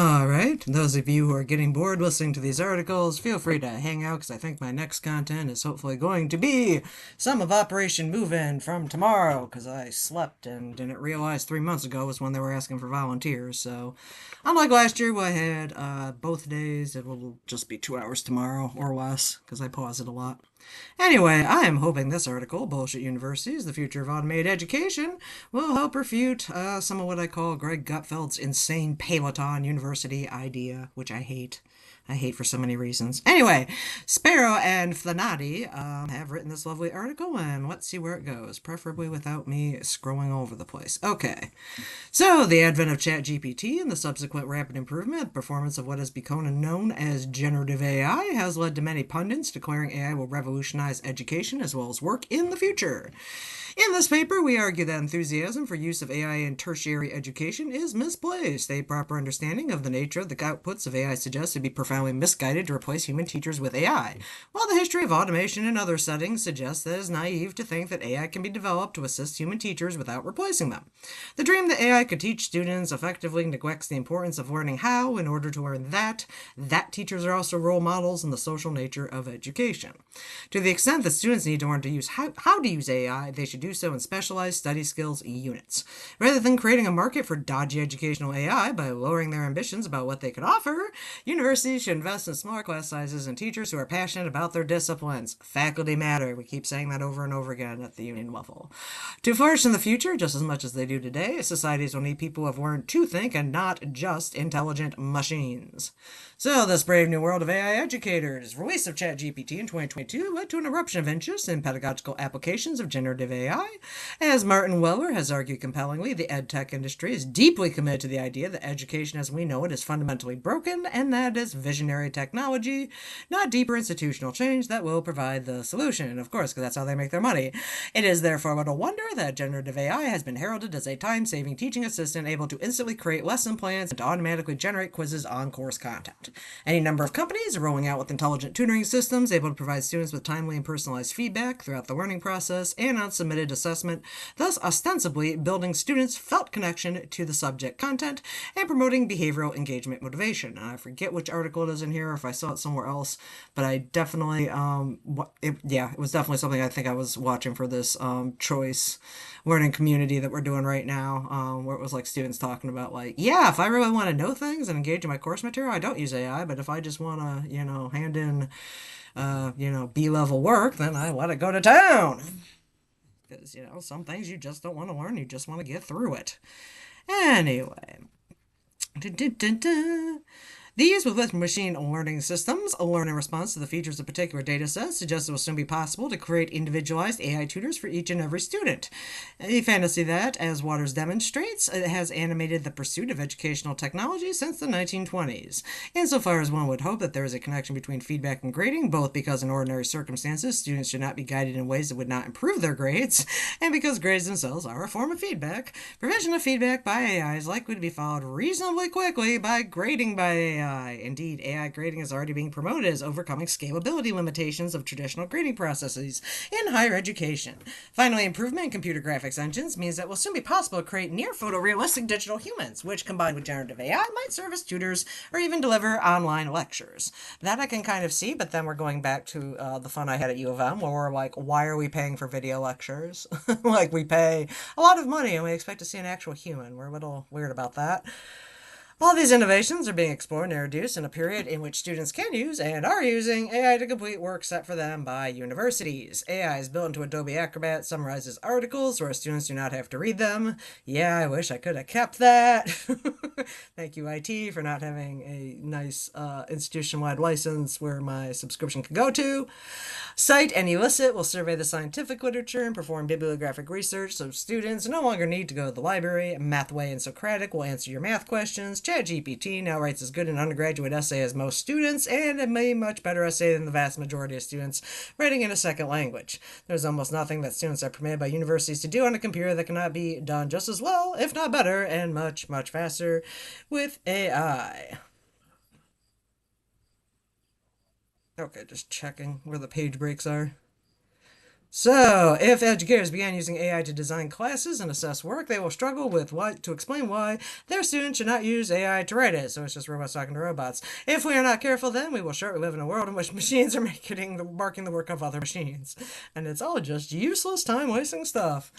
All right, those of you who are getting bored listening to these articles, feel free to hang out because I think my next content is hopefully going to be some of Operation Move In from tomorrow because I slept and didn't realize 3 months ago was when they were asking for volunteers. So, unlike last year, where I had both days, it will just be 2 hours tomorrow or less because I pause it a lot. Anyway, I am hoping this article, Bullshit Universities, the Future of Automated Education, will help refute some of what I call Greg Gutfeld's insane peloton university idea, which I hate. I hate for so many reasons. Anyway, Sparrow and Flenady have written this lovely article, and let's see where it goes, preferably without me scrolling over the place. Okay. So, the advent of ChatGPT and the subsequent rapid improvement and performance of what has become known as generative AI has led to many pundits declaring AI will revolutionize education as well as work in the future. In this paper, we argue that enthusiasm for use of AI in tertiary education is misplaced. A proper understanding of the nature of the outputs of AI suggests to be profoundly misguided to replace human teachers with AI, while the history of automation in other settings suggests that it is naive to think that AI can be developed to assist human teachers without replacing them. The dream that AI could teach students effectively neglects the importance of learning how in order to learn that teachers are also role models in the social nature of education. To the extent that students need to learn to use how to use AI, they should do so in specialized study skills units. Rather than creating a market for dodgy educational AI by lowering their ambitions about what they could offer, universities should invest in smaller class sizes and teachers who are passionate about their disciplines. Faculty matter. We keep saying that over and over again at the union level. To flourish in the future, just as much as they do today, societies will need people who have learned to think and not just intelligent machines. So, this brave new world of AI educators. Release of ChatGPT in 2022 led to an eruption of interest in pedagogical applications of generative AI. As Martin Weller has argued compellingly, the edtech industry is deeply committed to the idea that education as we know it is fundamentally broken and that it is visionary technology, not deeper institutional change, that will provide the solution. Of course, because that's how they make their money. It is therefore little wonder that generative AI has been heralded as a time-saving teaching assistant able to instantly create lesson plans and to automatically generate quizzes on course content. Any number of companies are rolling out with intelligent tutoring systems able to provide students with timely and personalized feedback throughout the learning process and on submitted assessment, thus ostensibly building students' felt connection to the subject content and promoting behavioral engagement motivation. I forget which article it is in here or if I saw it somewhere else, but I definitely, it was definitely something I think I was watching for this choice learning community that we're doing right now, where it was like students talking about like, yeah, if I really want to know things and engage in my course material, I don't use AI, but if I just want to, hand in, B-level work, then I let it go to town. Because, some things you just don't want to learn, you just want to get through it. Anyway. These, with machine learning systems, learn in response to the features of particular data sets, suggests it will soon be possible to create individualized AI tutors for each and every student. A fantasy that, as Waters demonstrates, has animated the pursuit of educational technology since the 1920s. Insofar as one would hope that there is a connection between feedback and grading, both because in ordinary circumstances students should not be guided in ways that would not improve their grades, and because grades themselves are a form of feedback, provision of feedback by AI is likely to be followed reasonably quickly by grading by AI. Indeed, AI grading is already being promoted as overcoming scalability limitations of traditional grading processes in higher education. Finally, improvement in computer graphics engines means that it will soon be possible to create near photorealistic digital humans, which combined with generative AI might serve as tutors or even deliver online lectures. That I can kind of see, but then we're going back to the fun I had at U of M where we're like, why are we paying for video lectures? Like, we pay a lot of money and we expect to see an actual human. We're a little weird about that. All these innovations are being explored and introduced in a period in which students can use and are using AI to complete work set for them by universities. AI is built into Adobe Acrobat, summarizes articles where students do not have to read them. Yeah, I wish I could have kept that. Thank you, IT, for not having a nice institution-wide license where my subscription could go to. Cite and elicit will survey the scientific literature and perform bibliographic research, so students no longer need to go to the library. Mathway and Socratic will answer your math questions. ChatGPT now writes as good an undergraduate essay as most students, and a much better essay than the vast majority of students writing in a second language. There's almost nothing that students are permitted by universities to do on a computer that cannot be done just as well, if not better, and much, much faster with AI. Okay, just checking where the page breaks are. So, if educators began using AI to design classes and assess work, they will struggle with what to explain why their students should not use AI to write it. So it's just robots talking to robots. If we are not careful, then we will shortly live in a world in which machines are marking the work of other machines, and it's all just useless, time-wasting stuff.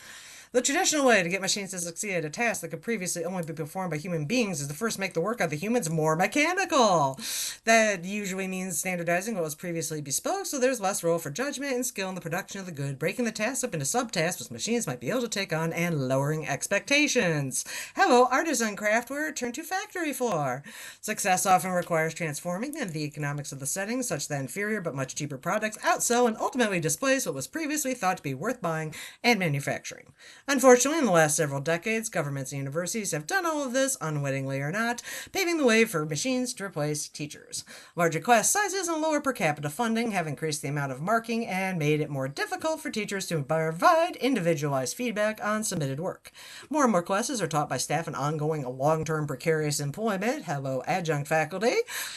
The traditional way to get machines to succeed at a task that could previously only be performed by human beings is to first make the work of the humans more mechanical. That usually means standardizing what was previously bespoke, so there's less role for judgment and skill in the production of the good, breaking the tasks up into subtasks which machines might be able to take on, and lowering expectations. Hello, artisan craftware, turn to factory floor. Success often requires transforming the economics of the setting such that inferior but much cheaper products outsell and ultimately displace what was previously thought to be worth buying and manufacturing. Unfortunately, in the last several decades, governments and universities have done all of this, unwittingly or not, paving the way for machines to replace teachers. Larger class sizes and lower per capita funding have increased the amount of marking and made it more difficult for teachers to provide individualized feedback on submitted work. More and more classes are taught by staff in ongoing long-term precarious employment, hello adjunct faculty,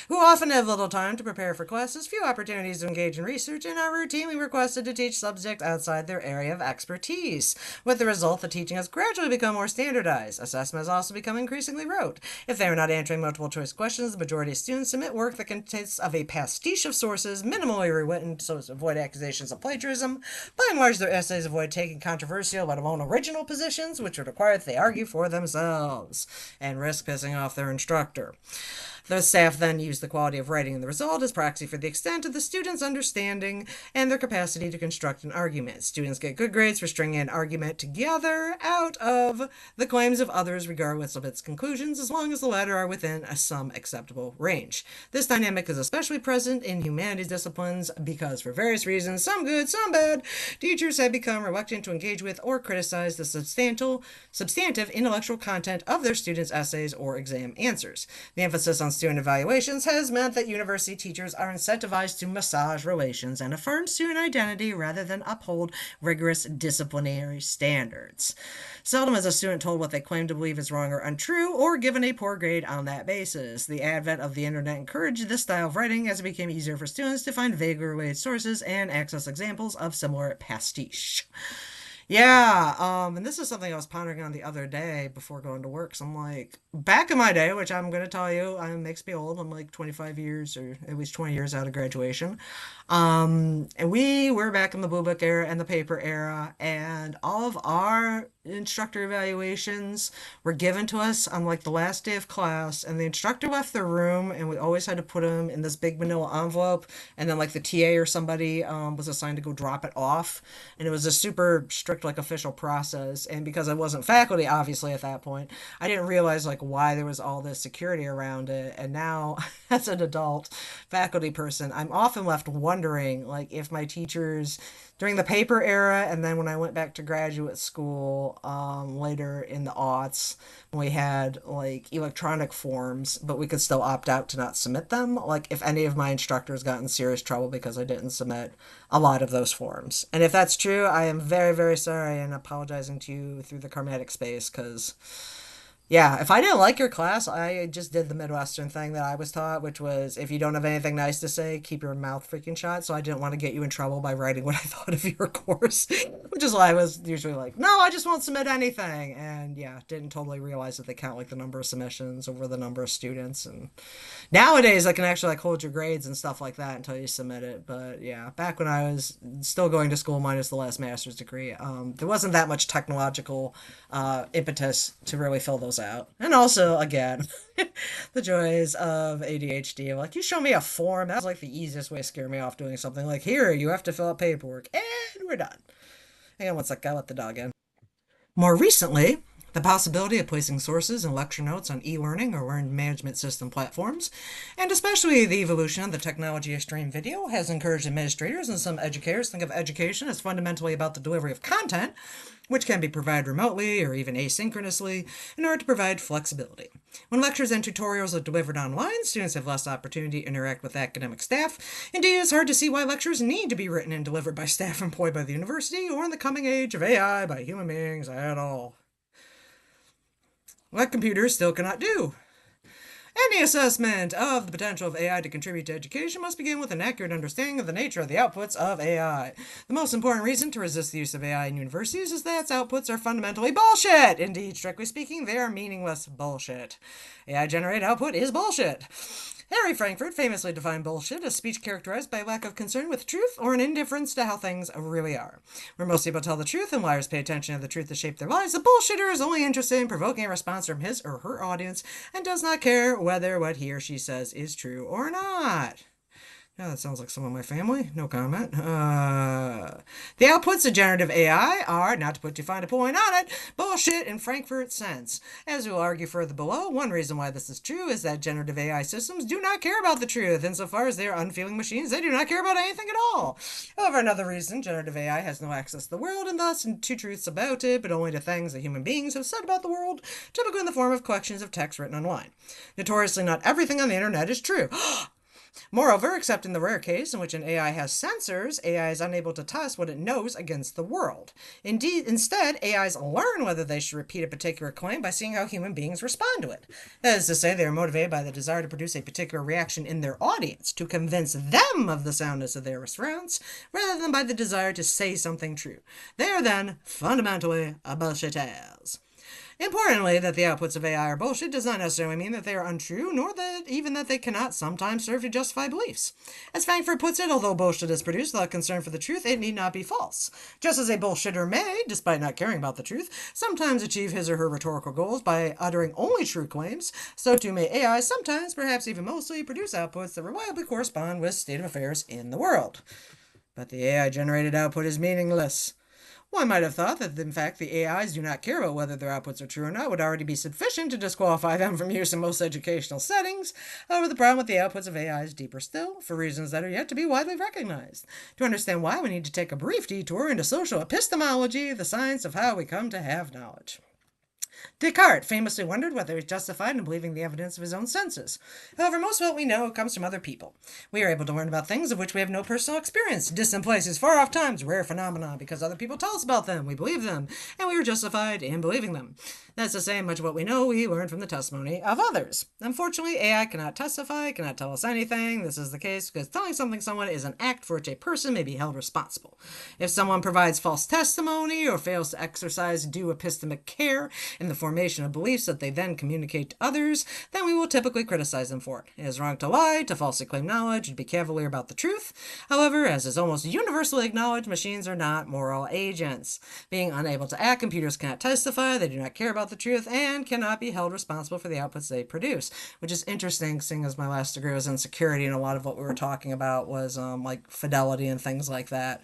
who often have little time to prepare for classes, few opportunities to engage in research, and are routinely requested to teach subjects outside their area of expertise. With the result, the teaching has gradually become more standardized. Assessment has also become increasingly rote. If they are not answering multiple choice questions, the majority of students submit work that consists of a pastiche of sources, minimally rewritten so as to avoid accusations of plagiarism. By and large, their essays avoid taking controversial, let alone original positions, which would require that they argue for themselves and risk pissing off their instructor. The staff then use the quality of writing in the result as proxy for the extent of the student's understanding and their capacity to construct an argument. Students get good grades for stringing an argument together out of the claims of others regardless of its conclusions, as long as the latter are within some acceptable range. This dynamic is especially present in humanities disciplines because, for various reasons, some good, some bad, teachers have become reluctant to engage with or criticize the substantive intellectual content of their students' essays or exam answers. The emphasis on student evaluations has meant that university teachers are incentivized to massage relations and affirm student identity rather than uphold rigorous disciplinary standards. Seldom is a student told what they claim to believe is wrong or untrue, or given a poor grade on that basis. The advent of the internet encouraged this style of writing as it became easier for students to find vaguely related sources and access examples of similar pastiche. Yeah, and this is something I was pondering on the other day before going to work. So I'm like, back in my day, which I'm going to tell you, makes me old. I'm like 25 years or at least 20 years out of graduation. And we were back in the Blue Book era and the paper era, and all of our instructor evaluations were given to us on like the last day of class, and the instructor left the room, and we always had to put them in this big manila envelope, and then like the TA or somebody was assigned to go drop it off, and it was a super strict like official process. And because I wasn't faculty obviously at that point, I didn't realize like why there was all this security around it. And now as an adult faculty person, I'm often left wondering like if my teachers during the paper era, and then when I went back to graduate school later in the aughts, when we had like electronic forms, but we could still opt out to not submit them. Like if any of my instructors got in serious trouble because I didn't submit a lot of those forms. And if that's true, I am very, very sorry and apologizing to you through the karmatic space because yeah, if I didn't like your class, I just did the Midwestern thing that I was taught, which was if you don't have anything nice to say, keep your mouth freaking shut. So I didn't want to get you in trouble by writing what I thought of your course, which is why I was usually like, no, I just won't submit anything. And yeah, didn't totally realize that they count like the number of submissions over the number of students. And nowadays I can actually like hold your grades and stuff like that until you submit it. But yeah, back when I was still going to school minus the last master's degree, there wasn't that much technological impetus to really fill those out. And also, again, the joys of ADHD. Like, you show me a form, that's like the easiest way to scare me off doing something. Like, here, you have to fill out paperwork, and we're done. Hang on one sec, I let the dog in. More recently, the possibility of placing sources and lecture notes on e-learning or learning management system platforms, and especially the evolution of the technology of stream video, has encouraged administrators and some educators to think of education as fundamentally about the delivery of content, which can be provided remotely or even asynchronously, in order to provide flexibility. When lectures and tutorials are delivered online, students have less opportunity to interact with academic staff. Indeed, it's hard to see why lectures need to be written and delivered by staff employed by the university or in the coming age of AI by human beings at all. What computers still cannot do. Any assessment of the potential of AI to contribute to education must begin with an accurate understanding of the nature of the outputs of AI. The most important reason to resist the use of AI in universities is that its outputs are fundamentally bullshit. Indeed, strictly speaking, they are meaningless bullshit. AI-generated output is bullshit. Harry Frankfurt famously defined bullshit as speech characterized by lack of concern with truth or an indifference to how things really are. Where most people tell the truth and liars pay attention to the truth to shape their lives, the bullshitter is only interested in provoking a response from his or her audience and does not care whether what he or she says is true or not. Yeah, that sounds like some of my family. No comment. The outputs of generative AI are, not to put too fine a point on it, bullshit in Frankfurt's sense. As we'll argue further below, one reason why this is true is that generative AI systems do not care about the truth. Insofar as they are unfeeling machines, they do not care about anything at all. However, another reason, generative AI has no access to the world and thus to truths about it, but only to things that human beings have said about the world, typically in the form of collections of text written online. Notoriously, not everything on the internet is true. Moreover, except in the rare case in which an AI has sensors, AI is unable to test what it knows against the world. Instead, AIs learn whether they should repeat a particular claim by seeing how human beings respond to it. That is to say, they are motivated by the desire to produce a particular reaction in their audience, to convince them of the soundness of their response, rather than by the desire to say something true. They are then, fundamentally, bullshitters. Importantly, that the outputs of AI are bullshit does not necessarily mean that they are untrue, nor that even that they cannot sometimes serve to justify beliefs. As Frankfurt puts it, although bullshit is produced without concern for the truth, it need not be false. Just as a bullshitter may, despite not caring about the truth, sometimes achieve his or her rhetorical goals by uttering only true claims, so too may AI sometimes, perhaps even mostly, produce outputs that reliably correspond with state of affairs in the world. But the AI-generated output is meaningless. One might have thought that, in fact, the AIs do not care about whether their outputs are true or not would already be sufficient to disqualify them from use in most educational settings. However, the problem with the outputs of AI is deeper still, for reasons that are yet to be widely recognized. To understand why, we need to take a brief detour into social epistemology, the science of how we come to have knowledge. Descartes famously wondered whether he was justified in believing the evidence of his own senses. However, most of what we know comes from other people. We are able to learn about things of which we have no personal experience, distant places, far off times, rare phenomena, because other people tell us about them, we believe them, and we are justified in believing them. That's to say, much of what we know we learn from the testimony of others. Unfortunately, AI cannot testify, cannot tell us anything. This is the case because telling someone is an act for which a person may be held responsible. If someone provides false testimony or fails to exercise due epistemic care in the formation of beliefs that they then communicate to others, then we will typically criticize them for it. It is wrong to lie, to falsely claim knowledge, and be cavalier about the truth. However, as is almost universally acknowledged, machines are not moral agents. Being unable to act, computers cannot testify, they do not care about the truth, and cannot be held responsible for the outputs they produce, which is interesting, seeing as my last degree was in security, and a lot of what we were talking about was like fidelity and things like that.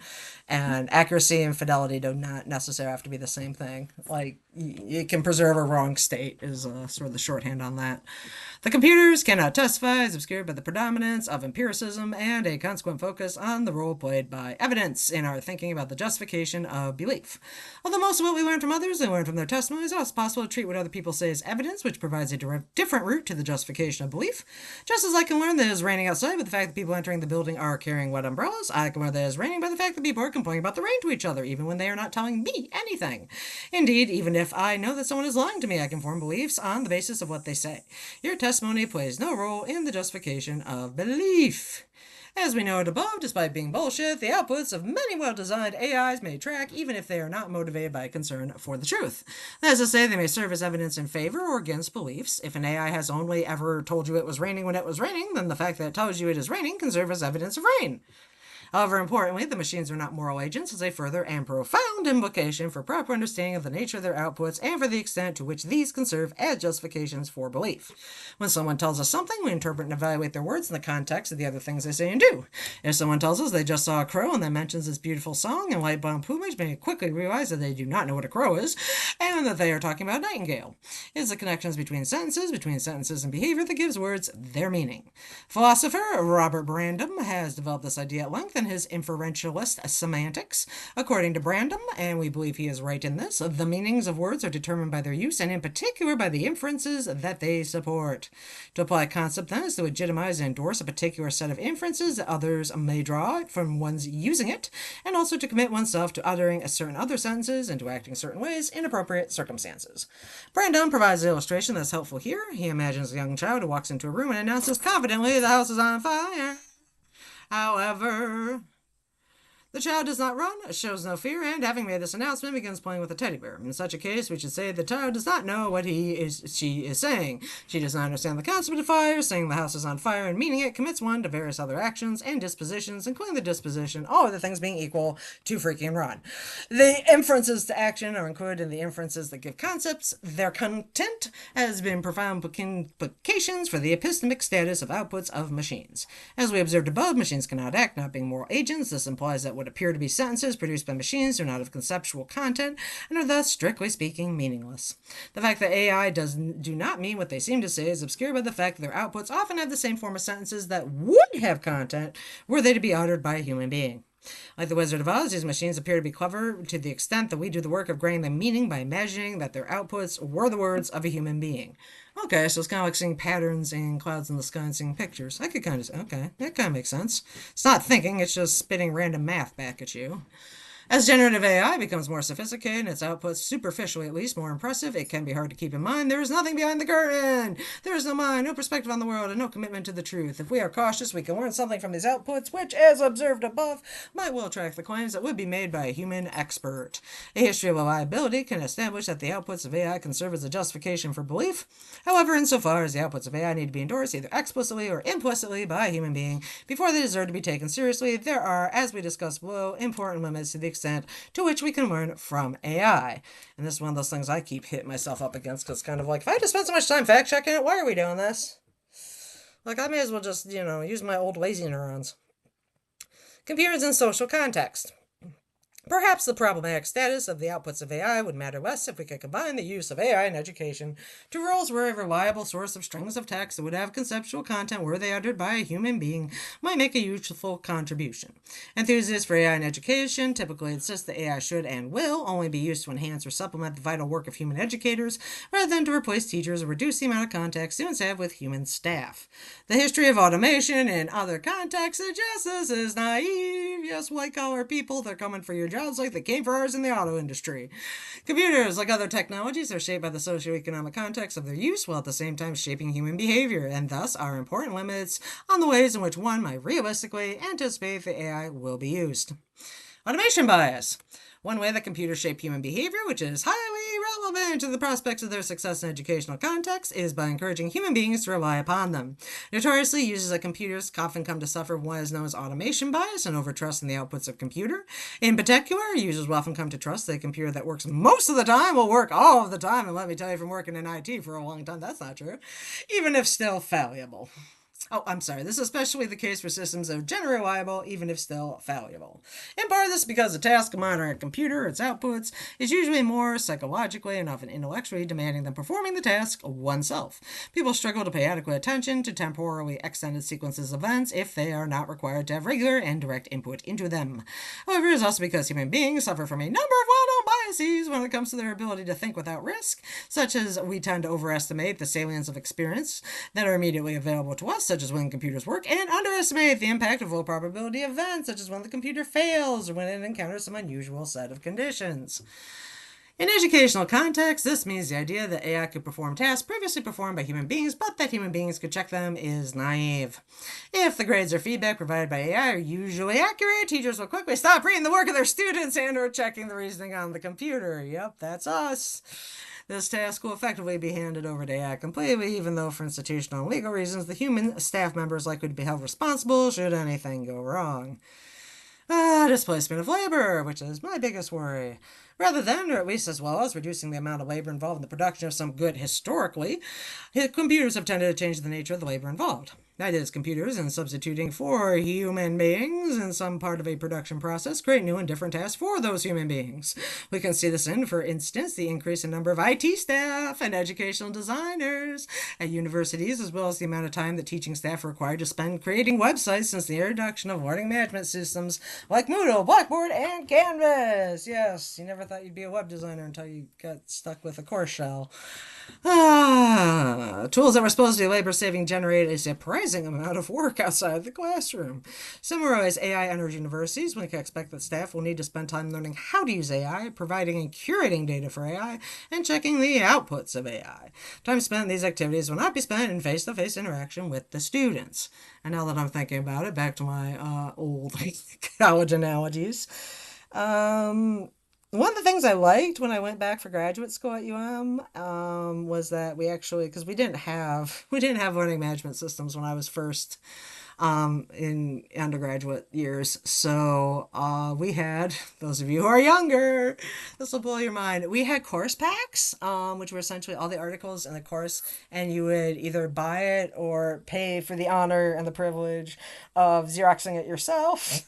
And accuracy and fidelity do not necessarily have to be the same thing. Like, it can preserve a wrong state is sort of the shorthand on that. The computers cannot testify, is obscured by the predominance of empiricism and a consequent focus on the role played by evidence in our thinking about the justification of belief. Although most of what we learn from others and learn from their testimonies, it's possible to treat what other people say as evidence, which provides a different route to the justification of belief. Just as I can learn that it is raining outside by the fact that people entering the building are carrying wet umbrellas, I can learn that it is raining by the fact that people are complaining about the rain to each other, even when they are not telling me anything. Indeed, even if I know that someone is lying to me, I can form beliefs on the basis of what they say. Your testimony plays no role in the justification of belief. As we noted above, despite being bullshit, the outputs of many well-designed AIs may track even if they are not motivated by a concern for the truth. That is to say, they may serve as evidence in favor or against beliefs. If an AI has only ever told you it was raining when it was raining, then the fact that it tells you it is raining can serve as evidence of rain. However, importantly, the machines are not moral agents as a further and profound implication for proper understanding of the nature of their outputs and for the extent to which these can serve as justifications for belief. When someone tells us something, we interpret and evaluate their words in the context of the other things they say and do. If someone tells us they just saw a crow and then mentions its beautiful song and light brown plumage, we quickly realize that they do not know what a crow is and that they are talking about a nightingale. It is the connections between sentences and behavior that gives words their meaning. Philosopher Robert Brandom has developed this idea at length in his inferentialist semantics. According to Brandom, and we believe he is right in this, the meanings of words are determined by their use, and in particular by the inferences that they support. To apply a concept, then, is to legitimize and endorse a particular set of inferences that others may draw from one's using it, and also to commit oneself to uttering certain other sentences and to acting certain ways in appropriate circumstances. Brandon provides an illustration that's helpful here. He imagines a young child who walks into a room and announces confidently, "The house is on fire." However, the child does not run, shows no fear, and having made this announcement, begins playing with a teddy bear. In such a case, we should say the child does not know what she is saying. She does not understand the concept of fire, saying the house is on fire, and meaning it commits one to various other actions and dispositions, including the disposition, all other things being equal, to freaking run. The inferences to action are included in the inferences that give concepts. Their content has been profound implications for the epistemic status of outputs of machines. As we observed above, machines cannot act, not being moral agents. This implies that what appear to be sentences produced by machines do not have conceptual content and are thus, strictly speaking, meaningless. The fact that AI do not mean what they seem to say is obscured by the fact that their outputs often have the same form of sentences that would have content were they to be uttered by a human being. Like the Wizard of Oz, these machines appear to be clever to the extent that we do the work of granting them meaning by imagining that their outputs were the words of a human being. Okay, so it's kind of like seeing patterns in clouds in the sky and seeing pictures. I could kind of, okay, that kind of makes sense. It's not thinking, it's just spitting random math back at you. As generative AI becomes more sophisticated and its outputs, superficially at least, more impressive, it can be hard to keep in mind there is nothing behind the curtain. There is no mind, no perspective on the world, and no commitment to the truth. If we are cautious, we can learn something from these outputs, which, as observed above, might well attract the claims that would be made by a human expert. A history of reliability can establish that the outputs of AI can serve as a justification for belief. However, insofar as the outputs of AI need to be endorsed either explicitly or implicitly by a human being before they deserve to be taken seriously, there are, as we discussed below, important limits to the extent to which we can learn from AI. And this is one of those things I keep hitting myself up against because it's kind of like, if I had to spend so much time fact checking it, why are we doing this? Like, I may as well just, use my old lazy neurons. Computers in social context. Perhaps the problematic status of the outputs of AI would matter less if we could combine the use of AI in education to roles where a reliable source of strings of text that would have conceptual content were they uttered by a human being might make a useful contribution. Enthusiasts for AI in education typically insist that AI should and will only be used to enhance or supplement the vital work of human educators rather than to replace teachers or reduce the amount of contact students have with human staff. The history of automation in other contexts suggests this is naive. Yes, white-collar people, they're coming for your jobs like they came for ours in the auto industry. Computers, like other technologies, are shaped by the socioeconomic context of their use while at the same time shaping human behavior, and thus are important limits on the ways in which one might realistically anticipate that AI will be used. Automation bias. One way that computers shape human behavior, which is highly relevant to the prospects of their success in educational contexts, is by encouraging human beings to rely upon them. Notoriously, users of computers often come to suffer from what is known as automation bias and overtrust in the outputs of computer. In particular, users will often come to trust that a computer that works most of the time will work all of the time, and let me tell you from working in IT for a long time, that's not true, even if still fallible. Oh, I'm sorry. This is especially the case for systems that are generally reliable, even if still fallible. In part, this is because the task of monitoring a computer, its outputs, is usually more psychologically and often intellectually demanding than performing the task oneself. People struggle to pay adequate attention to temporally extended sequences of events if they are not required to have regular and direct input into them. However, it is also because human beings suffer from a number of well-known biases when it comes to their ability to think without risk, such as we tend to overestimate the salience of experience that are immediately available to us, such as when computers work, and underestimate the impact of low probability events, such as when the computer fails or when it encounters some unusual set of conditions. In educational context, this means the idea that AI could perform tasks previously performed by human beings, but that human beings could check them, is naive. If the grades or feedback provided by AI are usually accurate, teachers will quickly stop reading the work of their students and or checking the reasoning on the computer. Yep, that's us. This task will effectively be handed over to AI completely, even though for institutional and legal reasons, the human staff member is likely to be held responsible should anything go wrong. Displacement of labor, which is my biggest worry. Rather than, or at least as well as, reducing the amount of labor involved in the production of some good historically, computers have tended to change the nature of the labor involved. That is, computers, in substituting for human beings in some part of a production process, create new and different tasks for those human beings. We can see this in, for instance, the increase in number of IT staff and educational designers at universities, as well as the amount of time that teaching staff are required to spend creating websites since the introduction of learning management systems like Moodle, Blackboard, and Canvas. Yes, you never thought you'd be a web designer until you got stuck with a course shell. Tools that were supposed to be labor-saving generated a surprising amount of work outside the classroom. Similarly, AI enters universities, we can expect that staff will need to spend time learning how to use AI, providing and curating data for AI, and checking the outputs of AI. Time spent in these activities will not be spent in face-to-face interaction with the students. And now that I'm thinking about it, back to my old college analogies. One of the things I liked when I went back for graduate school at was that we actually, because we didn't have learning management systems when I was first in undergraduate years. So we had, those of you who are younger, this will blow your mind. We had course packs, which were essentially all the articles in the course, and you would either buy it or pay for the honor and the privilege of Xeroxing it yourself.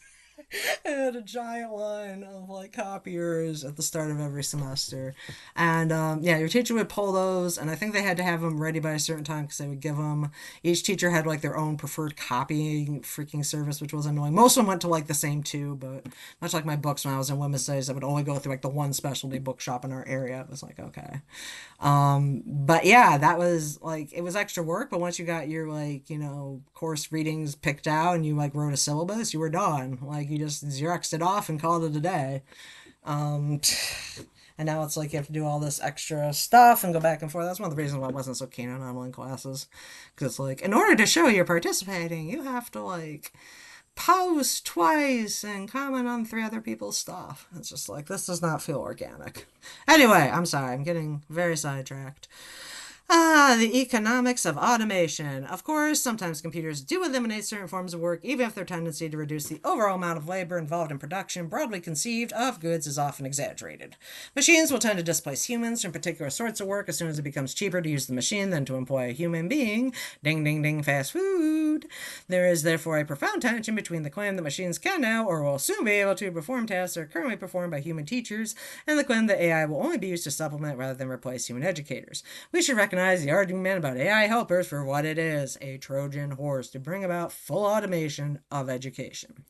It had a giant line of like copiers at the start of every semester, and yeah, your teacher would pull those, and I think they had to have them ready by a certain time because they would give them. Each teacher had like their own preferred copying freaking service, which was annoying. Most of them went to like the same two, but much like my books when I was in women's studies, I would only go through like the one specialty bookshop in our area. It was like okay, but yeah, that was like it was extra work. But once you got your like course readings picked out and you like wrote a syllabus, you were done. Like you just Xeroxed it off and called it a day. And now it's like you have to do all this extra stuff and go back and forth. That's one of the reasons why I wasn't so keen on online classes. Because it's like, in order to show you're participating, you have to like post twice and comment on 3 other people's stuff. It's just like, this does not feel organic. Anyway, I'm sorry, I'm getting very sidetracked. The economics of automation. Of course, sometimes computers do eliminate certain forms of work, even if their tendency to reduce the overall amount of labor involved in production, broadly conceived, of goods is often exaggerated. Machines will tend to displace humans from particular sorts of work as soon as it becomes cheaper to use the machine than to employ a human being. Ding, ding, ding, fast food. There is therefore a profound tension between the claim that machines can now, or will soon be able to, perform tasks that are currently performed by human teachers, and the claim that AI will only be used to supplement rather than replace human educators. We should recognize the argument about AI helpers for what it is, a Trojan horse to bring about full automation of education.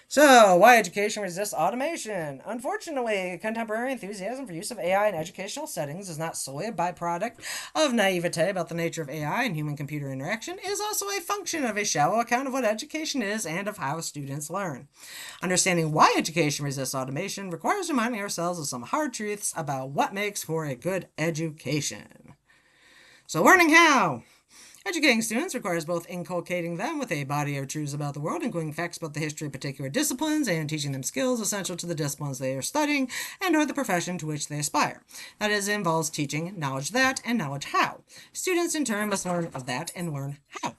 So, why education resists automation? Unfortunately, contemporary enthusiasm for use of AI in educational settings is not solely a byproduct of naivete about the nature of AI and human-computer interaction. It is also a function of a shallow account of what education is and of how students learn. Understanding why education resists automation requires reminding ourselves of some hard truths about what makes for a good education. So, learning how. Educating students requires both inculcating them with a body of truths about the world, including facts about the history of particular disciplines, and teaching them skills essential to the disciplines they are studying and or the profession to which they aspire. That is, it involves teaching knowledge that and knowledge how. Students, in turn, must learn of that and learn how.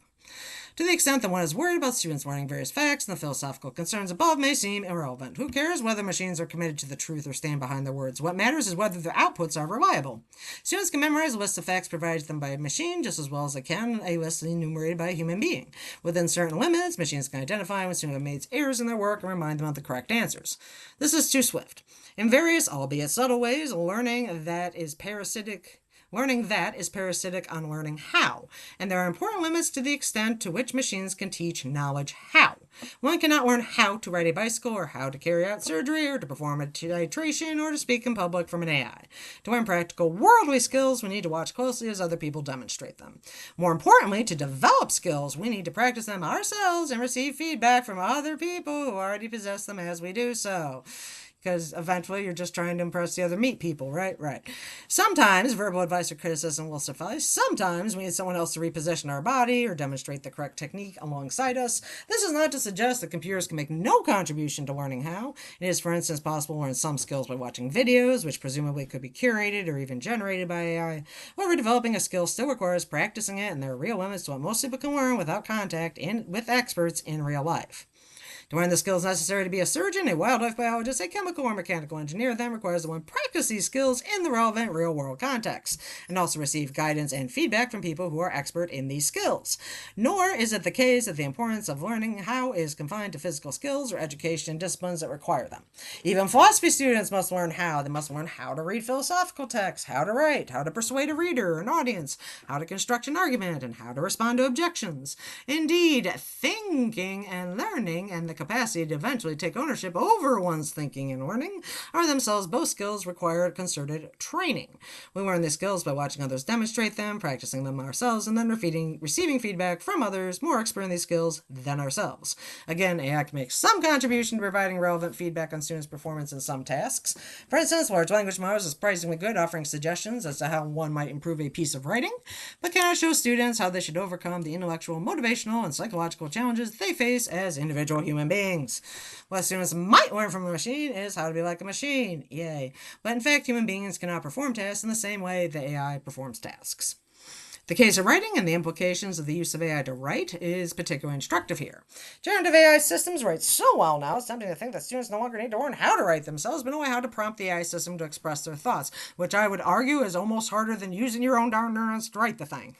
To the extent that one is worried about students learning various facts, the philosophical concerns above may seem irrelevant. Who cares whether machines are committed to the truth or stand behind their words? What matters is whether their outputs are reliable. Students can memorize a list of facts provided to them by a machine just as well as they can a list enumerated by a human being. Within certain limits, machines can identify when students have made errors in their work and remind them of the correct answers. This is too swift. In various, albeit subtle ways, learning that is parasitic on learning how, and there are important limits to the extent to which machines can teach knowledge how. One cannot learn how to ride a bicycle, or how to carry out surgery, or to perform a titration, or to speak in public from an AI. To learn practical worldly skills, we need to watch closely as other people demonstrate them. More importantly, to develop skills, we need to practice them ourselves and receive feedback from other people who already possess them as we do so. Because eventually you're just trying to impress the other meat people, right? Right. Sometimes verbal advice or criticism will suffice. Sometimes we need someone else to reposition our body or demonstrate the correct technique alongside us. This is not to suggest that computers can make no contribution to learning how. It is, for instance, possible to learn some skills by watching videos, which presumably could be curated or even generated by AI. However, developing a skill still requires practicing it, and there are real limits to what most people can learn without contact with experts in real life. To learn the skills necessary to be a surgeon, a wildlife biologist, a chemical or mechanical engineer then requires that one practice these skills in the relevant real-world context, and also receive guidance and feedback from people who are expert in these skills. Nor is it the case that the importance of learning how is confined to physical skills or education disciplines that require them. Even philosophy students must learn how. They must learn how to read philosophical texts, how to write, how to persuade a reader or an audience, how to construct an argument, and how to respond to objections. Indeed, thinking and learning and the capacity to eventually take ownership over one's thinking and learning are themselves both skills require concerted training. We learn these skills by watching others demonstrate them, practicing them ourselves, and then receiving feedback from others more expert in these skills than ourselves. Again, AI can make some contribution to providing relevant feedback on students' performance in some tasks. For instance, large language models are surprisingly good, offering suggestions as to how one might improve a piece of writing, but cannot show students how they should overcome the intellectual, motivational, and psychological challenges they face as individual human beings. What students might learn from a machine is how to be like a machine. Yay. But in fact, human beings cannot perform tasks in the same way that AI performs tasks. The case of writing and the implications of the use of AI to write is particularly instructive here. Generative AI systems write so well now, it's tempting to think that students no longer need to learn how to write themselves, but only how to prompt the AI system to express their thoughts, which I would argue is almost harder than using your own darn neurons to write the thing.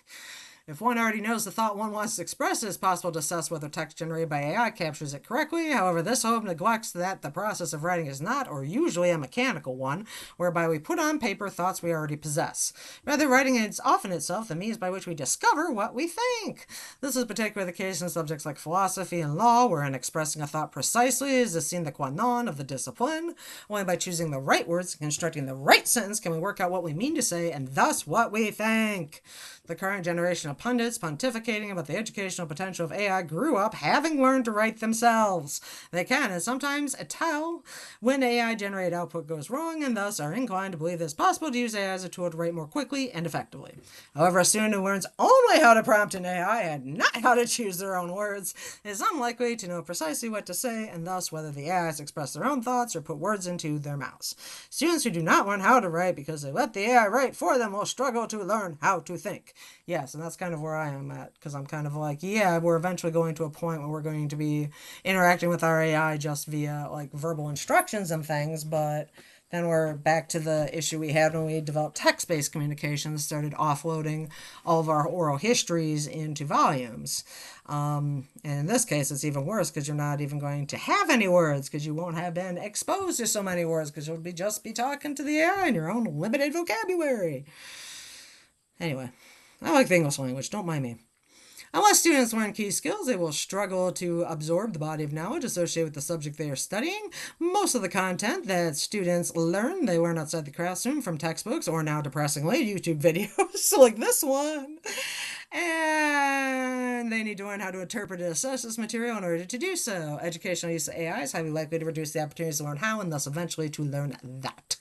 If one already knows the thought one wants to express, it is possible to assess whether text generated by AI captures it correctly. However, this hope neglects that the process of writing is not, or usually, a mechanical one, whereby we put on paper thoughts we already possess. Rather, writing is often itself the means by which we discover what we think. This is particularly the case in subjects like philosophy and law, wherein expressing a thought precisely is the sine qua non of the discipline. Only by choosing the right words and constructing the right sentence can we work out what we mean to say, and thus what we think. The current generation of pundits pontificating about the educational potential of AI grew up having learned to write themselves. They can, and sometimes, tell when AI-generated output goes wrong, and thus are inclined to believe it is possible to use AI as a tool to write more quickly and effectively. However, a student who learns only how to prompt an AI and not how to choose their own words is unlikely to know precisely what to say, and thus whether the AIs express their own thoughts or put words into their mouths. Students who do not learn how to write because they let the AI write for them will struggle to learn how to think. Yes, and that's kind of where I am at, because I'm kind of like, yeah, we're eventually going to a point where we're going to be interacting with our AI just via, like, verbal instructions and things, but then we're back to the issue we had when we developed text-based communications, started offloading all of our oral histories into volumes. And in this case, it's even worse because you're not even going to have any words because you won't have been exposed to so many words because you'll just be talking to the AI in your own limited vocabulary. Anyway, I like the English language, don't mind me. Unless students learn key skills, they will struggle to absorb the body of knowledge associated with the subject they are studying. Most of the content that students learn, they learn outside the classroom from textbooks or now depressingly YouTube videos like this one. And they need to learn how to interpret and assess this material in order to do so. Educational use of AI is highly likely to reduce the opportunities to learn how and thus eventually to learn that.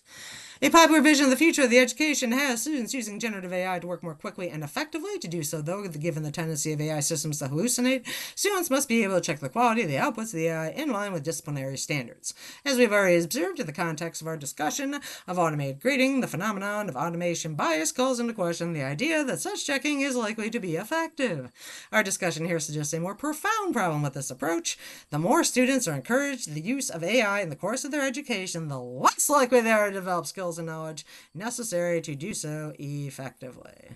A popular vision of the future of the education has students using generative AI to work more quickly and effectively. To do so, though, given the tendency of AI systems to hallucinate, students must be able to check the quality of the outputs of the AI in line with disciplinary standards. As we've already observed in the context of our discussion of automated grading, the phenomenon of automation bias calls into question the idea that such checking is likely to be effective. Our discussion here suggests a more profound problem with this approach. The more students are encouraged the use of AI in the course of their education, the less likely they are to develop skills and knowledge necessary to do so effectively.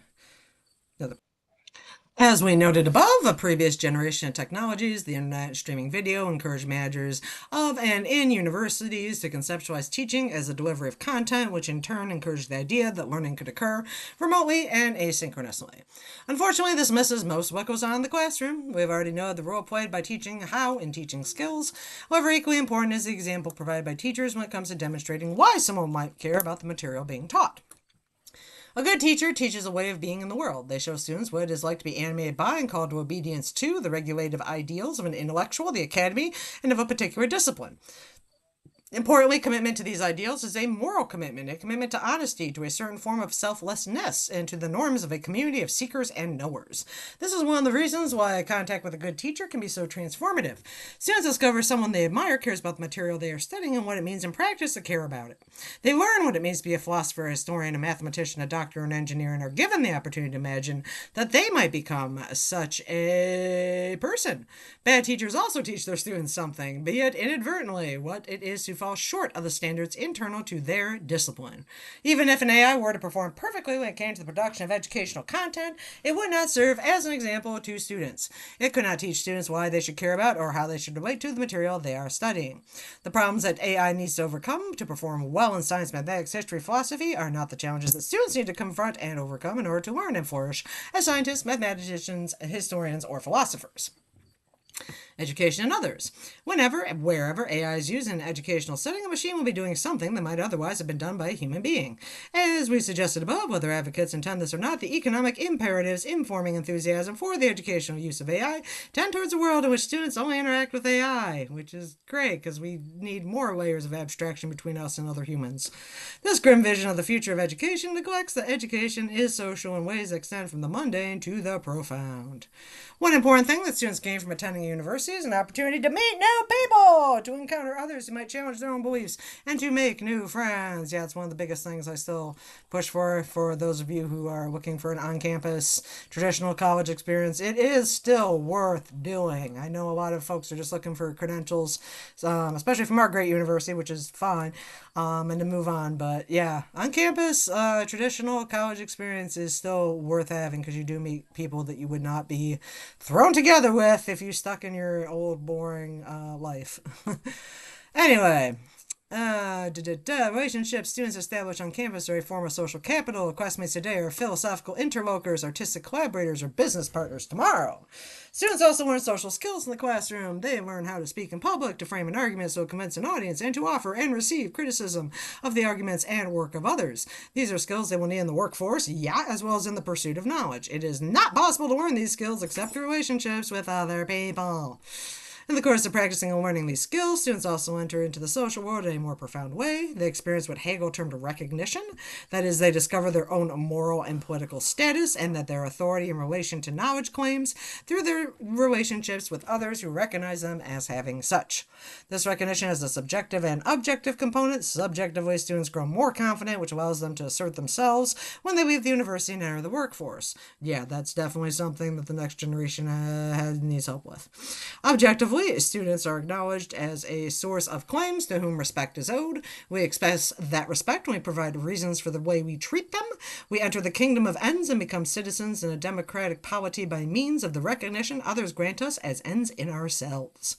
As we noted above, a previous generation of technologies, the internet, streaming video, encouraged managers of and in universities to conceptualize teaching as a delivery of content, which in turn encouraged the idea that learning could occur remotely and asynchronously. Unfortunately, this misses most of what goes on in the classroom. We have already noted the role played by teaching how in teaching skills. However, equally important is the example provided by teachers when it comes to demonstrating why someone might care about the material being taught. A good teacher teaches a way of being in the world. They show students what it is like to be animated by and called to obedience to the regulative ideals of an intellectual, the academy, and of a particular discipline. Importantly, commitment to these ideals is a moral commitment, a commitment to honesty, to a certain form of selflessness, and to the norms of a community of seekers and knowers. This is one of the reasons why contact with a good teacher can be so transformative. Students discover someone they admire cares about the material they are studying and what it means in practice to care about it. They learn what it means to be a philosopher, a historian, a mathematician, a doctor, an engineer, and are given the opportunity to imagine that they might become such a person. Bad teachers also teach their students something, be it inadvertently, what it is to fall short of the standards internal to their discipline. Even if an AI were to perform perfectly when it came to the production of educational content, it would not serve as an example to students. It could not teach students why they should care about or how they should relate to the material they are studying. The problems that AI needs to overcome to perform well in science, mathematics, history, philosophy are not the challenges that students need to confront and overcome in order to learn and flourish as scientists, mathematicians, historians, or philosophers. Education and others. Whenever and wherever AI is used in an educational setting, a machine will be doing something that might otherwise have been done by a human being. As we suggested above, whether advocates intend this or not, the economic imperatives informing enthusiasm for the educational use of AI tend towards a world in which students only interact with AI, which is great because we need more layers of abstraction between us and other humans. This grim vision of the future of education neglects that education is social in ways that extend from the mundane to the profound. One important thing that students gain from attending a university is an opportunity to meet new people, to encounter others who might challenge their own beliefs, and to make new friends. Yeah, it's one of the biggest things I still push for those of you who are looking for an on-campus traditional college experience. It is still worth doing. I know a lot of folks are just looking for credentials, especially from our great university, which is fine, and to move on. But yeah, on-campus traditional college experience is still worth having because you do meet people that you would not be thrown together with if you stuck in your old boring life. Anyway, relationships students establish on campus are a form of social capital. Classmates today are philosophical interlocutors, artistic collaborators, or business partners tomorrow. Students also learn social skills in the classroom. They learn how to speak in public, to frame an argument so it convince an audience, and to offer and receive criticism of the arguments and work of others. These are skills they will need in the workforce, as well as in the pursuit of knowledge. It is not possible to learn these skills except through relationships with other people. In the course of practicing and learning these skills, students also enter into the social world in a more profound way. They experience what Hegel termed recognition. That is, they discover their own moral and political status and that their authority in relation to knowledge claims through their relationships with others who recognize them as having such. This recognition has a subjective and objective component. Subjectively, students grow more confident, which allows them to assert themselves when they leave the university and enter the workforce. Yeah, that's definitely something that the next generation needs help with. Objectively, students are acknowledged as a source of claims to whom respect is owed. We express that respect when we provide reasons for the way we treat them. We enter the kingdom of ends and become citizens in a democratic polity by means of the recognition others grant us as ends in ourselves.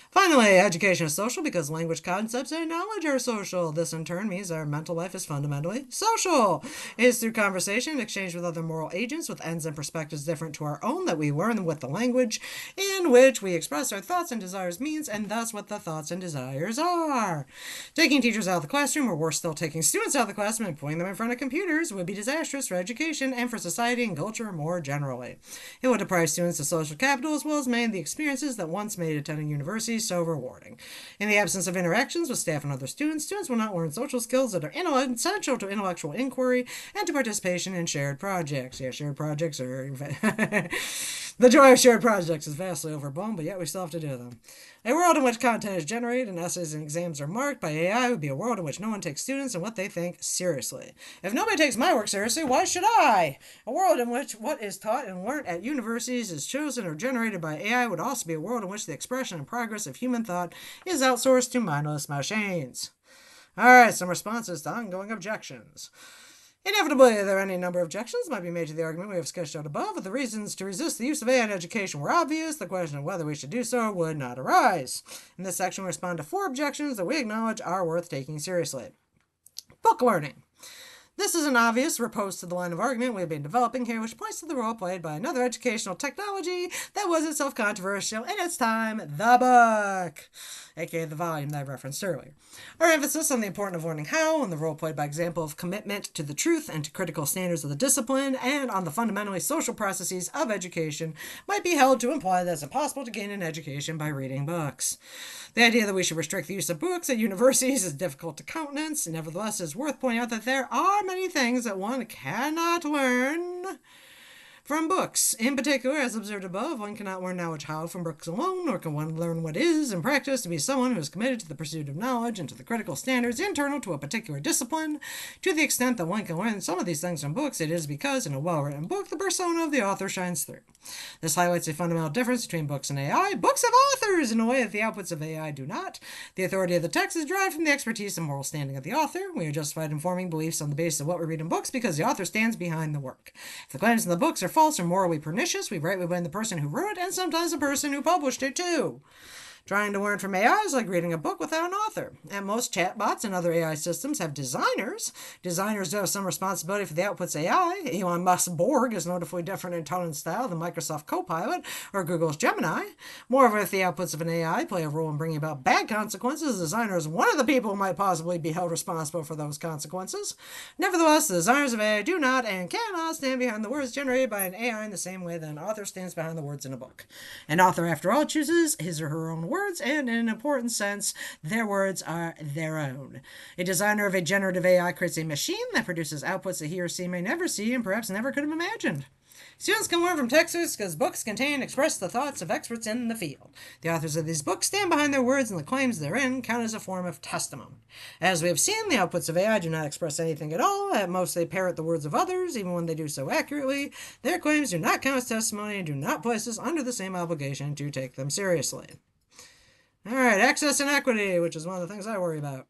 Finally, education is social because language, concepts, and knowledge are social. This in turn means our mental life is fundamentally social. It is through conversation and exchange with other moral agents with ends and perspectives different to our own that we learn what the language in which we express our thoughts and desires means, and thus what the thoughts and desires are. Taking teachers out of the classroom, or worse still, taking students out of the classroom and putting them in front of computers would be disastrous for education and for society and culture more generally. It would deprive students of social capital as well as many of the experiences that once made attending universities so rewarding. In the absence of interactions with staff and other students, students will not learn social skills that are essential to intellectual inquiry and to participation in shared projects. Yeah, shared projects are... The joy of shared projects is vastly overblown, but yet we still have to do them. A world in which content is generated and essays and exams are marked by AI would be a world in which no one takes students and what they think seriously. If nobody takes my work seriously, why should I? A world in which what is taught and learned at universities is chosen or generated by AI would also be a world in which the expression and progress of human thought is outsourced to mindless machines. Alright, some responses to ongoing objections. Inevitably, there are any number of objections might be made to the argument we have sketched out above, but the reasons to resist the use of AI in education were obvious. The question of whether we should do so would not arise. In this section, we respond to 4 objections that we acknowledge are worth taking seriously. Book learning. This is an obvious riposte to the line of argument we have been developing here, which points to the role played by another educational technology that was itself controversial in its time, the book. aka the volume that I referenced earlier. Our emphasis on the importance of learning how, and the role played by example of commitment to the truth and to critical standards of the discipline, and on the fundamentally social processes of education, might be held to imply that it's impossible to gain an education by reading books. The idea that we should restrict the use of books at universities is difficult to countenance, and nevertheless it is worth pointing out that there are many things that one cannot learn from books. In particular, as observed above, one cannot learn knowledge how from books alone, nor can one learn what is, in practice, to be someone who is committed to the pursuit of knowledge and to the critical standards internal to a particular discipline. To the extent that one can learn some of these things from books, it is because, in a well-written book, the persona of the author shines through. This highlights a fundamental difference between books and AI. Books have authors in a way that the outputs of AI do not. The authority of the text is derived from the expertise and moral standing of the author. We are justified in forming beliefs on the basis of what we read in books because the author stands behind the work. If the claims in the books are false or morally pernicious, we rightly blame the person who wrote it and sometimes the person who published it too. Trying to learn from AI is like reading a book without an author. And most chatbots and other AI systems have designers. Designers do have some responsibility for the outputs of AI. Elon Musk's Borg is notably different in tone and style than Microsoft Copilot or Google's Gemini. Moreover, if the outputs of an AI play a role in bringing about bad consequences, the designer is one of the people who might possibly be held responsible for those consequences. Nevertheless, the designers of AI do not and cannot stand behind the words generated by an AI in the same way that an author stands behind the words in a book. An author, after all, chooses his or her own words, and in an important sense, their words are their own. A designer of a generative AI creates a machine that produces outputs that he or she may never see and perhaps never could have imagined. Students can learn from texts because books contain and express the thoughts of experts in the field. The authors of these books stand behind their words, and the claims therein count as a form of testimony. As we have seen, the outputs of AI do not express anything at all. At most, they parrot the words of others, even when they do so accurately. Their claims do not count as testimony and do not place us under the same obligation to take them seriously. All right, access and equity, which is one of the things I worry about.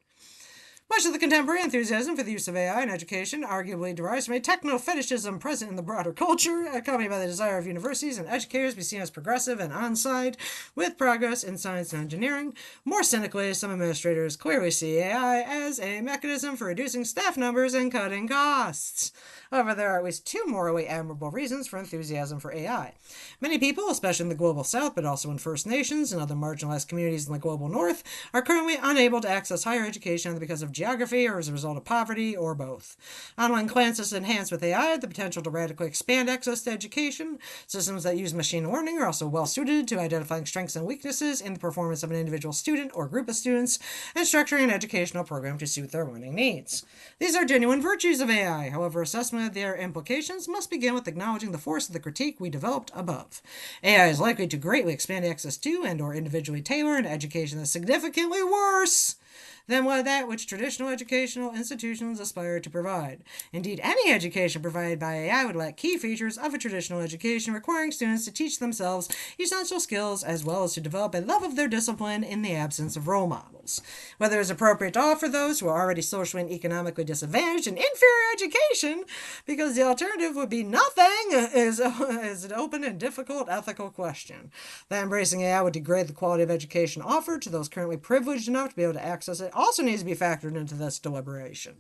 Much of the contemporary enthusiasm for the use of AI in education arguably derives from a techno-fetishism present in the broader culture, accompanied by the desire of universities and educators to be seen as progressive and on side with progress in science and engineering. More cynically, some administrators clearly see AI as a mechanism for reducing staff numbers and cutting costs. However, there are at least two morally admirable reasons for enthusiasm for AI. Many people, especially in the global south, but also in First Nations and other marginalized communities in the global north, are currently unable to access higher education either because of geography or as a result of poverty or both. Online classes enhanced with AI have the potential to radically expand access to education. Systems that use machine learning are also well suited to identifying strengths and weaknesses in the performance of an individual student or group of students and structuring an educational program to suit their learning needs. These are genuine virtues of AI. However, assessment of their implications must begin with acknowledging the force of the critique we developed above. AI is likely to greatly expand access to and or individually tailor an education that's significantly worse than that which traditional educational institutions aspire to provide. Indeed, any education provided by AI would lack key features of a traditional education, requiring students to teach themselves essential skills as well as to develop a love of their discipline in the absence of role models. Whether it's appropriate to offer those who are already socially and economically disadvantaged an inferior education because the alternative would be nothing is an open and difficult ethical question. That embracing AI would degrade the quality of education offered to those currently privileged enough to be able to access it also needs to be factored into this deliberation.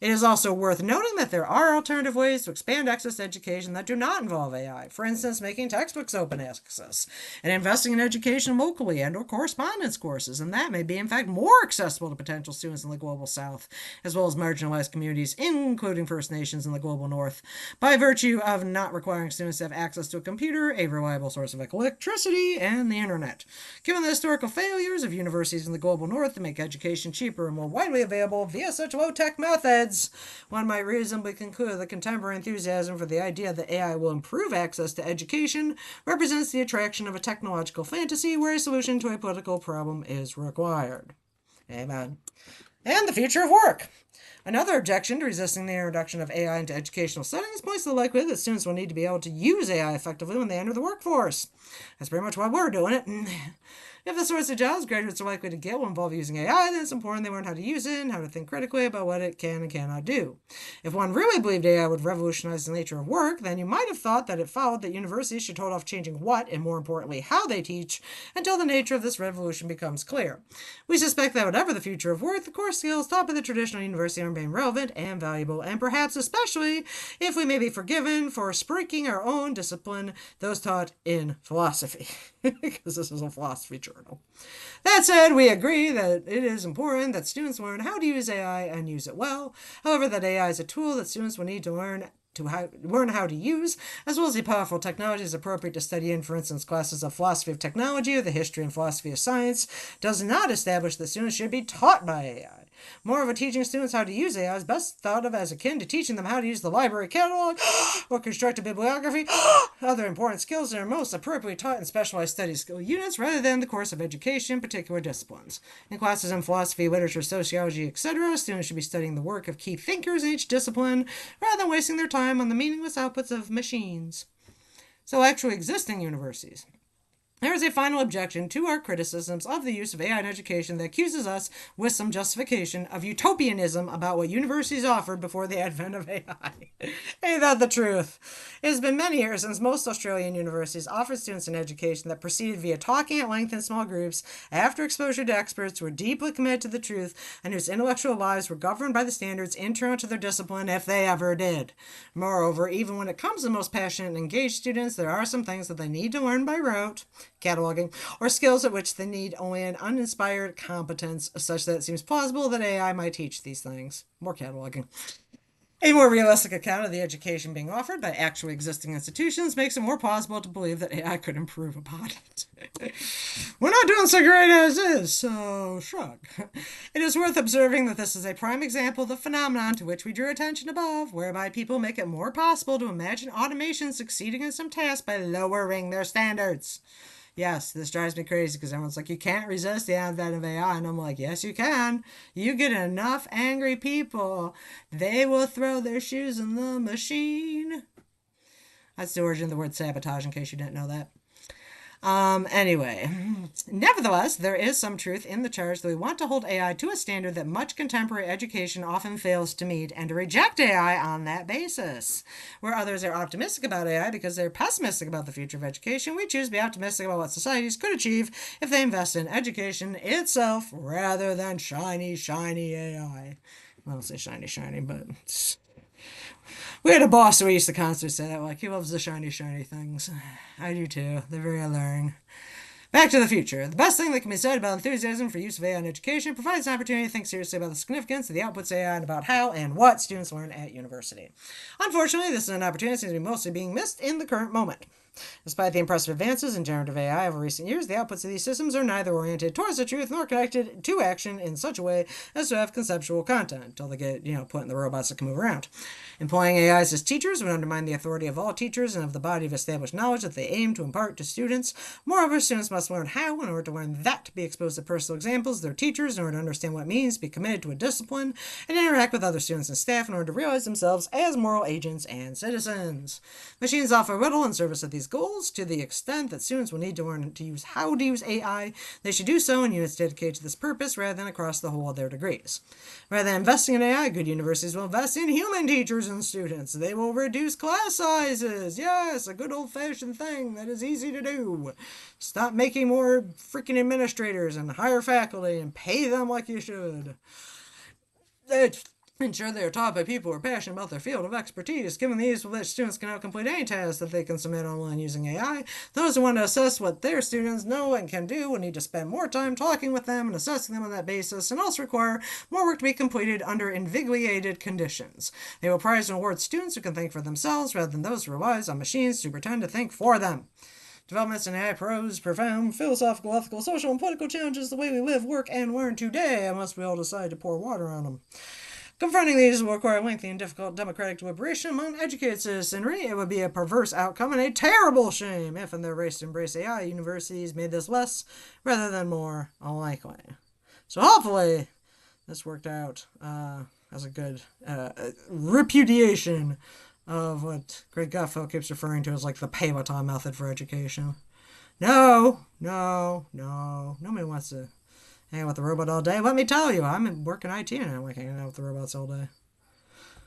It is also worth noting that there are alternative ways to expand access to education that do not involve AI. For instance, making textbooks open access and investing in education locally and or correspondence courses, and that may be in fact more accessible to potential students in the global south, as well as marginalized communities, including First Nations in the global north, by virtue of not requiring students to have access to a computer, a reliable source of electricity, and the internet. Given the historical failures of universities in the global north to make education cheaper and more widely available via such low-tech methods, one might reasonably conclude that contemporary enthusiasm for the idea that AI will improve access to education represents the attraction of a technological fantasy where a solution to a political problem is required. Amen. And the future of work. Another objection to resisting the introduction of AI into educational settings points to the likelihood that students will need to be able to use AI effectively when they enter the workforce. That's pretty much why we're doing it. If the sorts of jobs graduates are likely to get will involve using AI, then it's important they learn how to use it and how to think critically about what it can and cannot do. If one really believed AI would revolutionize the nature of work, then you might have thought that it followed that universities should hold off changing what, and more importantly, how they teach, until the nature of this revolution becomes clear. We suspect that whatever the future of work, the core skills taught by the traditional university being relevant and valuable, and perhaps especially if we may be forgiven for sprinkling our own discipline, those taught in philosophy, because this is a philosophy journal. That said, we agree that it is important that students learn how to use AI and use it well. However, that AI is a tool that students will need to learn how to use, as well as the powerful technologies appropriate to study in, for instance, classes of philosophy of technology or the history and philosophy of science, does not establish that students should be taught by AI. Moreover, teaching students how to use AI is best thought of as akin to teaching them how to use the library catalog or construct a bibliography, other important skills that are most appropriately taught in specialized study skill units rather than the course of education in particular disciplines. In classes in philosophy, literature, sociology, etc., students should be studying the work of key thinkers in each discipline rather than wasting their time on the meaningless outputs of machines. So actually existing universities. There is a final objection to our criticisms of the use of AI in education that accuses us, with some justification, of utopianism about what universities offered before the advent of AI. Ain't that the truth? It has been many years since most Australian universities offered students an education that proceeded via talking at length in small groups after exposure to experts who were deeply committed to the truth and whose intellectual lives were governed by the standards internal to their discipline, if they ever did. Moreover, even when it comes to the most passionate and engaged students, there are some things that they need to learn by rote, cataloging, or skills at which they need only an uninspired competence, such that it seems plausible that AI might teach these things. More cataloging. A more realistic account of the education being offered by actually existing institutions makes it more plausible to believe that AI could improve upon it. We're not doing so great as is, so shrug. It is worth observing that this is a prime example of the phenomenon to which we drew attention above, whereby people make it more possible to imagine automation succeeding in some tasks by lowering their standards. Yes, this drives me crazy because everyone's like, you can't resist the advent of AI. And I'm like, yes, you can. You get enough angry people, they will throw their shoes in the machine. That's the origin of the word sabotage, in case you didn't know that. Anyway, nevertheless, there is some truth in the charge that we want to hold AI to a standard that much contemporary education often fails to meet, and to reject AI on that basis. Where others are optimistic about AI because they're pessimistic about the future of education, we choose to be optimistic about what societies could achieve if they invest in education itself rather than shiny, shiny AI. I don't say shiny, shiny, but we had a boss who used to constantly say that, like, he loves the shiny, shiny things. I do too. They're very alluring. Back to the future. The best thing that can be said about enthusiasm for use of AI in education provides an opportunity to think seriously about the significance of the outputs of AI and about how and what students learn at university. Unfortunately, this is an opportunity that seems to be mostly being missed in the current moment. Despite the impressive advances in generative AI over recent years, the outputs of these systems are neither oriented towards the truth nor connected to action in such a way as to have conceptual content until they get, put in the robots that can move around. Employing AIs as teachers would undermine the authority of all teachers and of the body of established knowledge that they aim to impart to students. Moreover, students must learn how, in order to learn that, to be exposed to personal examples of their teachers, in order to understand what it means to be committed to a discipline, and interact with other students and staff in order to realize themselves as moral agents and citizens. Machines offer little in service of these goals. To the extent that students will need to learn how to use AI, they should do so in units dedicated to this purpose rather than across the whole of their degrees. Rather than investing in AI, good universities will invest in human teachers and students. They will reduce class sizes. Yes, a good old-fashioned thing that is easy to do. Stop making more freaking administrators and hire faculty and pay them like you should. Ensure they are taught by people who are passionate about their field of expertise. Given the ease with which students can now complete any task that they can submit online using AI, those who want to assess what their students know and can do will need to spend more time talking with them and assessing them on that basis, and also require more work to be completed under invigilated conditions. They will prize and award students who can think for themselves rather than those who rely on machines to pretend to think for them. Developments in AI pose profound philosophical, ethical, social, and political challenges the way we live, work, and learn today, unless we all decide to pour water on them. Confronting these will require lengthy and difficult democratic deliberation among educated citizenry. It would be a perverse outcome and a terrible shame if, in their race to embrace AI, universities made this less rather than more likely. So hopefully this worked out as a good repudiation of what Greg Gutfeld keeps referring to as like the peloton method for education. No. Nobody wants to hang out with the robot all day. Let me tell you, I'm working IT and I don't like hanging out with the robots all day.